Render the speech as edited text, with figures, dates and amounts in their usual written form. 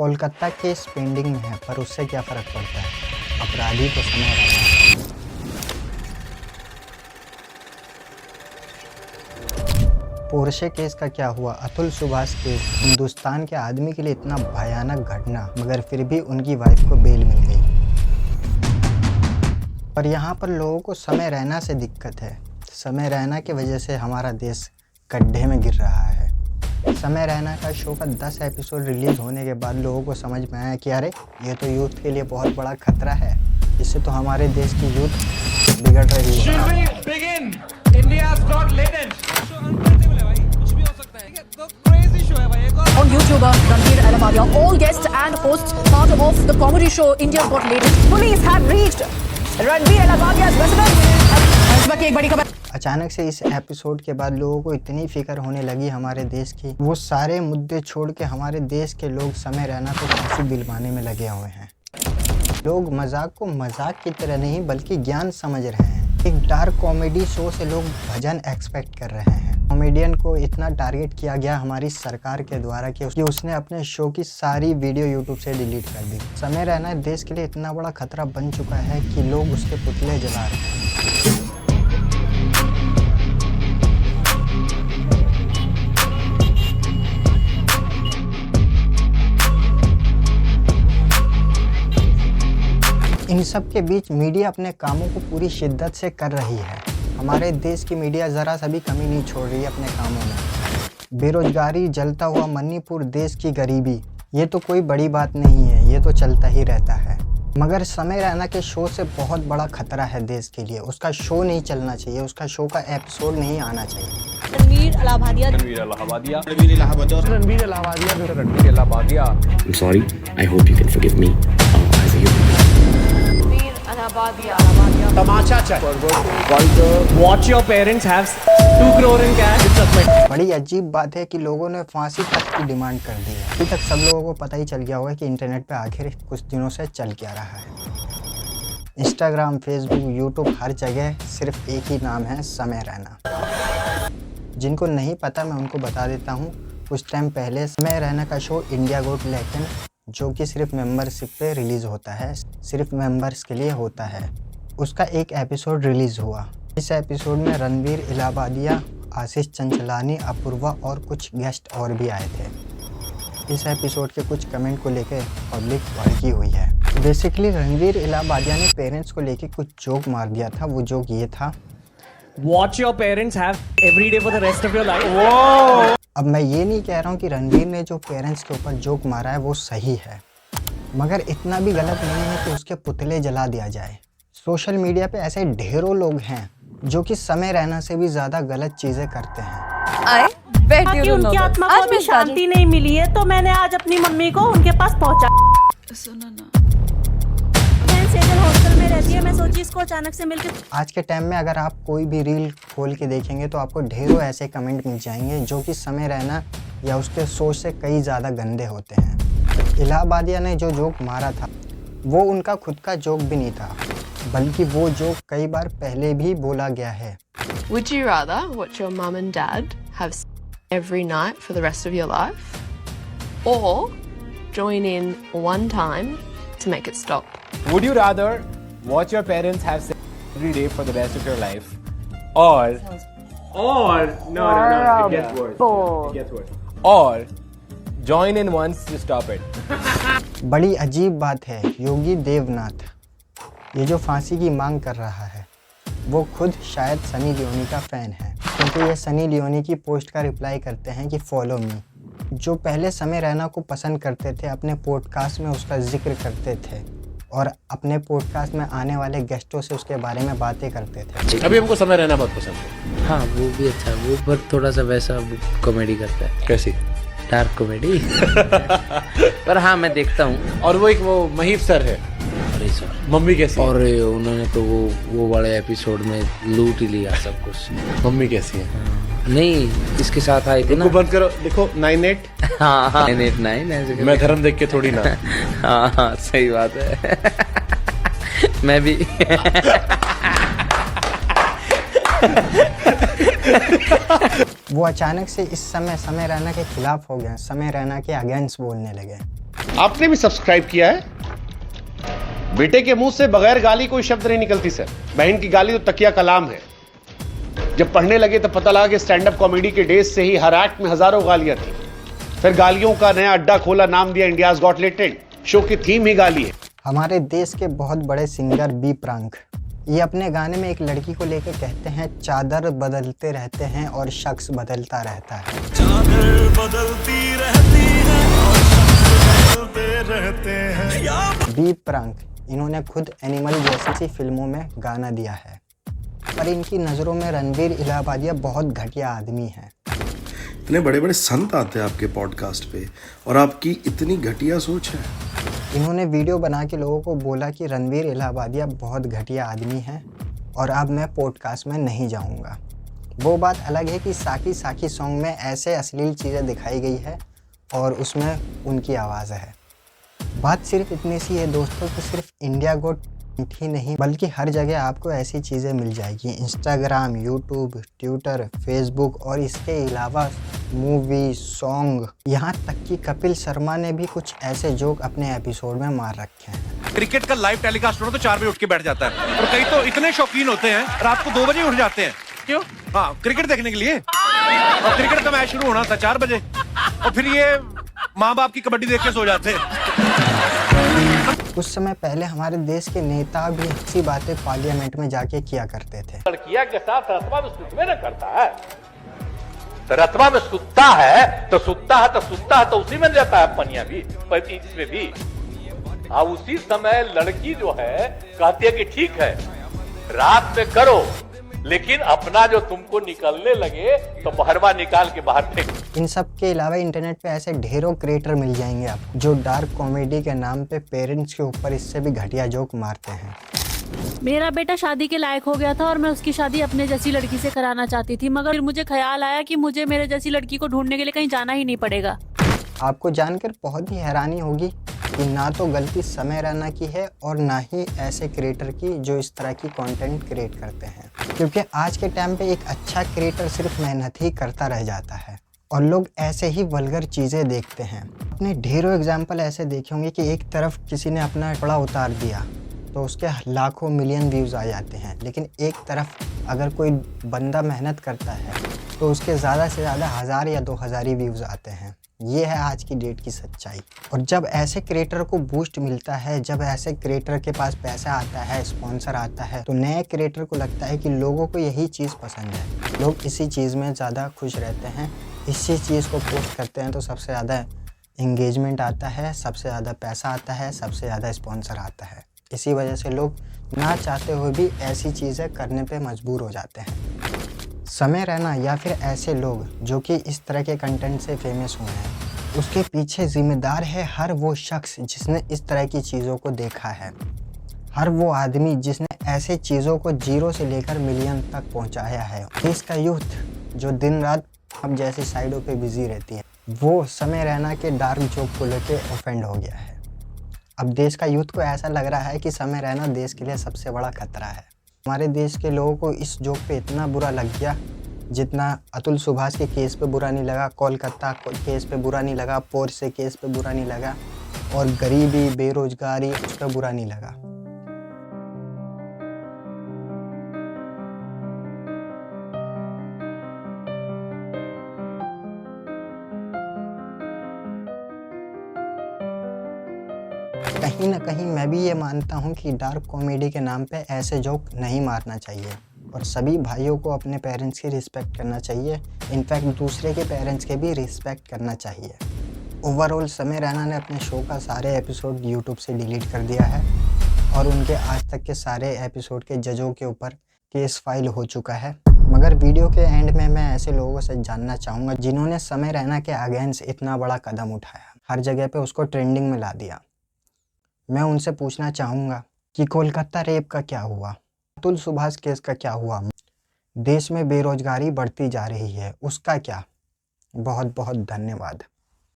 Kolkata case pending में है, पर उससे क्या फ़र्क पड़ता है, अपराधी तो समय रैना। पोर्शे केस का क्या हुआ? अतुल सुभाष केस, हिंदुस्तान के आदमी के लिए इतना भयानक घटना, मगर फिर भी उनकी वाइफ को बेल मिल गई। पर यहाँ पर लोगों को समय रैना से दिक्कत है। समय रैना की वजह से हमारा देश गड्ढे में गिर रहा है। समय रैना का शो का 10 एपिसोड रिलीज होने के बाद लोगों को समझ में आया कि अरे ये तो यूथ के लिए बहुत बड़ा खतरा है, इससे तो हमारे देश की यूथ बिगड़ रही है। On YouTuber Ranveer Alavadia, all guests and hosts part of the comedy show India's Got Latest. Police have reached Ranveer Alavadia's residence. की एक बड़ी खबर। अचानक से इस एपिसोड के बाद लोगों को इतनी फिक्र होने लगी हमारे देश की, वो सारे मुद्दे छोड़ के हमारे देश के लोग समय रैना को फांसी दिलवाने में लगे हुए हैं। लोग मजाक को मजाक की तरह नहीं बल्कि ज्ञान समझ रहे हैं। एक डार्क कॉमेडी शो से लोग भजन एक्सपेक्ट कर रहे हैं। कॉमेडियन को इतना टारगेट किया गया हमारी सरकार के द्वारा कि उसने अपने शो की सारी वीडियो यूट्यूब से डिलीट कर दी। समय रैना देश के लिए इतना बड़ा खतरा बन चुका है कि लोग उसके पुतले जला रहे हैं। इन सब के बीच मीडिया अपने कामों को पूरी शिद्दत से कर रही है। हमारे देश की मीडिया ज़रा सा भी कमी नहीं छोड़ रही है अपने कामों में। बेरोजगारी, जलता हुआ मणिपुर, देश की गरीबी, ये तो कोई बड़ी बात नहीं है, ये तो चलता ही रहता है। मगर समय रैना के शो से बहुत बड़ा खतरा है देश के लिए। उसका शो नहीं चलना चाहिए, उसका शो का एपिसोड नहीं आना चाहिए। Ranveer Allahbadia I'm sorry. I hope you can forgive me as a human being. Watch your parents have 2 crore in cash. बड़ी अजीब बात है कि लोगों ने फांसी तक की डिमांड कर दी है। अभी तक सब लोगों को पता ही चल गया होगा कि इंटरनेट पे आखिर कुछ दिनों से चल क्या रहा है। इंस्टाग्राम, फेसबुक, यूट्यूब, हर जगह सिर्फ एक ही नाम है, समय रैना। जिनको नहीं पता मैं उनको बता देता हूँ। कुछ टाइम पहले समय रैना का शो इंडिया गोट लेटेंट, जो कि सिर्फ मेंबरशिप पे रिलीज़ होता है, सिर्फ मेंबर्स के लिए होता है, उसका एक एपिसोड रिलीज़ हुआ। इस एपिसोड में रणवीर इलाहाबादिया, आशीष चंचलानी, अपूर्वा और कुछ गेस्ट और भी आए थे। इस एपिसोड के कुछ कमेंट को लेकर पब्लिक भड़की हुई है। बेसिकली रणवीर इलाहाबादिया ने पेरेंट्स को लेकर कुछ जोक मार दिया था। वो जोक ये था, Watch your parents have every day for the rest of your life. Whoa! अब मैं ये नहीं कह रहा हूँ कि रणवीर ने जो पेरेंट्स के ऊपर जोक मारा है वो सही है, मगर इतना भी गलत नहीं है कि उसके पुतले जला दिया जाए। सोशल मीडिया पे ऐसे ढेरों लोग हैं जो कि समय रैना से भी ज़्यादा गलत चीज़ें करते हैं। उनकी आत्मा को अभी शांति नहीं मिली है, तो मैंने आज अपनी मम्मी को उनके पास पहुंचा। सुनो ना, सेजल हॉस्टल में रहती है, मैं सोची इसको अचानक से मिलके। आज के टाइम में अगर आप कोई भी रील खोल के देखेंगे तो आपको ढेरों ऐसे कमेंट मिल जाएंगे जो कि समय रैना या उसके सोच से कई ज़्यादा गंदे होते हैं। इलाहाबादिया ने जो जोक मारा था वो उनका खुद का जोक भी नहीं था, बल्कि वो जोक कई बार पहले भी बोला गया है। Would you rather watch your mum and dad have sex every night for the rest of your life, or join in one time to make it stop? Would you rather watch your parents have sex every day for the rest of your life, or no, it gets worse. It gets worse. Or join in once to stop it. बड़ी अजीब बात है। योगी देवनाथ ये जो फांसी की मांग कर रहा है, वो खुद शायद सनी लियोनी का फ़ैन है, क्योंकि ये सनी लियोनी की पोस्ट का रिप्लाई करते हैं कि फॉलो मी। जो पहले समय रैना को पसंद करते थे, अपने पॉडकास्ट में उसका जिक्र करते थे और अपने पॉडकास्ट में आने वाले गेस्टों से उसके बारे में बातें करते थे। अभी हमको समय रहना बहुत पसंद है। हाँ, वो भी अच्छा है, वो पर थोड़ा सा वैसा कॉमेडी करता है। कैसी? Dark comedy. पर हाँ, मैं देखता हूँ। और वो महीप सर है। अरे सर, मम्मी कैसी? और उन्होंने तो वो वाले एपिसोड में लूट ही लिया सब कुछ। मम्मी कैसी है? नहीं, इसके साथ आए थे ना। बंद करो, देखो 98। हाँ 989 ऐसे। मैं धर्म देख के थोड़ी ना। हाँ सही बात है। मैं भी। वो अचानक से इस समय रैना के खिलाफ हो गए, समय रैना के अगेंस्ट बोलने लगे। आपने भी सब्सक्राइब किया है? बेटे के मुंह से बगैर गाली कोई शब्द नहीं निकलती सर। बहन की गाली तो तकिया कलाम है। जब पढ़ने लगे तो पता लगा कि स्टैंड अप कॉमेडी के डेज से ही हर एक्ट में हजारों गालियां थी। फिर गालियों का नया अड्डा खोला, नाम दिया इंडियाज गॉट टैलेंट। शो की थीम ही गाली है। हमारे देश के बहुत बड़े सिंगर बी प्राक, ये अपने गाने में एक लड़की को लेकर कहते हैं, चादर बदलते रहते हैं और शख्स बदलता रहता है। चादर बदलती रहती है और शख्स बदलते रहते हैं। बी प्राक इन्होंने खुद एनिमल जैसी फिल्मों में गाना दिया है, पर इनकी नज़रों में रणवीर इलाहाबादिया बहुत घटिया आदमी है। इतने बड़े बड़े संत आते हैं आपके पॉडकास्ट पे और आपकी इतनी घटिया सोच है। इन्होंने वीडियो बना के लोगों को बोला कि रणवीर इलाहाबादिया बहुत घटिया आदमी है और अब मैं पॉडकास्ट में नहीं जाऊंगा। वो बात अलग है कि साकी साकी सॉन्ग में ऐसे अश्लील चीज़ें दिखाई गई है और उसमें उनकी आवाज़ है। बात सिर्फ इतनी सी है दोस्तों कि सिर्फ इंडिया गोट ही नहीं बल्कि हर जगह आपको ऐसी चीज़ें मिल जाएगी। इंस्टाग्राम, यूट्यूब, ट्विटर, फेसबुक और इसके अलावा मूवी, सॉन्ग, यहाँ तक कि कपिल शर्मा ने भी कुछ ऐसे जोक अपने एपिसोड में मार रखे हैं। क्रिकेट का लाइव टेलीकास्ट हो तो 4 बजे उठ के बैठ जाता है और कई तो इतने शौकीन होते हैं रात को 2 बजे उठ जाते हैं। क्यों? हाँ, क्रिकेट देखने के लिए। और क्रिकेट का मैच शुरू होना था 4 बजे और फिर ये माँ बाप की कबड्डी देख के सो जाते हैं। कुछ समय पहले हमारे देश के नेता भी अच्छी बातें पार्लियामेंट में जाके किया करते थे। लड़कियां के साथ रतबा में सुतवे न करता है, तो रतबा में सुतता है तो उसी में जाता है पनिया भी, इसमें भी। हाँ, उसी समय लड़की जो है कहती है कि ठीक है रात में करो, लेकिन अपना जो तुमको निकलने लगे तो बहरवा निकाल के बाहर फेंक। इन सब के अलावा इंटरनेट पे ऐसे ढेरों क्रिएटर मिल जाएंगे आपको जो डार्क कॉमेडी के नाम पे पेरेंट्स के ऊपर इससे भी घटिया जोक मारते हैं। मेरा बेटा शादी के लायक हो गया था और मैं उसकी शादी अपने जैसी लड़की से कराना चाहती थी, मगर फिर मुझे ख्याल आया कि मुझे मेरे जैसी लड़की को ढूंढने के लिए कहीं जाना ही नहीं पड़ेगा। आपको जानकर बहुत ही हैरानी होगी कि ना तो गलती समय रैना की है और ना ही ऐसे क्रिएटर की जो इस तरह की कंटेंट क्रिएट करते हैं, क्योंकि आज के टाइम पे एक अच्छा क्रिएटर सिर्फ मेहनत ही करता रह जाता है और लोग ऐसे ही वल्गर चीज़ें देखते हैं। अपने ढेरों एग्जाम्पल ऐसे देखे होंगे कि एक तरफ किसी ने अपना कपड़ा उतार दिया तो उसके लाखों मिलियन व्यूज़ आ जाते हैं, लेकिन एक तरफ अगर कोई बंदा मेहनत करता है तो उसके ज़्यादा से ज़्यादा 1000 या 2000 ही व्यूज़ आते हैं। ये है आज की डेट की सच्चाई। और जब ऐसे क्रिएटर को बूस्ट मिलता है, जब ऐसे क्रिएटर के पास पैसा आता है, स्पॉन्सर आता है, तो नए क्रिएटर को लगता है कि लोगों को यही चीज़ पसंद है, लोग इसी चीज़ में ज़्यादा खुश रहते हैं, इसी चीज़ को पोस्ट करते हैं तो सबसे ज़्यादा इंगेजमेंट आता है, सबसे ज़्यादा पैसा आता है, सबसे ज़्यादा स्पॉन्सर आता है। इसी वजह से लोग ना चाहते हुए भी ऐसी चीज़ें करने पे मजबूर हो जाते हैं। समय रैना या फिर ऐसे लोग जो कि इस तरह के कंटेंट से फेमस हुए हैं, उसके पीछे जिम्मेदार है हर वो शख्स जिसने इस तरह की चीज़ों को देखा है, हर वो आदमी जिसने ऐसे चीज़ों को 0 से लेकर मिलियन तक पहुंचाया है। देश का यूथ जो दिन रात अब जैसी साइडों पे बिजी रहती है, वो समय रैना के डार्क जोक को लेके ऑफेंड हो गया है। अब देश का यूथ को ऐसा लग रहा है कि समय रैना देश के लिए सबसे बड़ा खतरा है। हमारे देश के लोगों को इस जोक पे इतना बुरा लग गया जितना अतुल सुभाष के केस पे बुरा नहीं लगा, कोलकाता केस पे बुरा नहीं लगा, पोर्शे केस पे बुरा नहीं लगा और गरीबी, बेरोजगारी उस पर बुरा नहीं लगा। कहीं ना कहीं मैं भी ये मानता हूँ कि डार्क कॉमेडी के नाम पे ऐसे जोक नहीं मारना चाहिए और सभी भाइयों को अपने पेरेंट्स की रिस्पेक्ट करना चाहिए, इनफैक्ट दूसरे के पेरेंट्स के भी रिस्पेक्ट करना चाहिए। ओवरऑल समय रैना ने अपने शो का सारे एपिसोड यूट्यूब से डिलीट कर दिया है और उनके आज तक के सारे एपिसोड के जजों के ऊपर केस फाइल हो चुका है। मगर वीडियो के एंड में मैं ऐसे लोगों से जानना चाहूँगा जिन्होंने समय रैना के अगेंस्ट इतना बड़ा कदम उठाया, हर जगह पे उसको ट्रेंडिंग में ला दिया। मैं उनसे पूछना चाहूँगा कि कोलकाता रेप का क्या हुआ, अतुल सुभाष केस का क्या हुआ, देश में बेरोजगारी बढ़ती जा रही है, उसका क्या। बहुत बहुत धन्यवाद।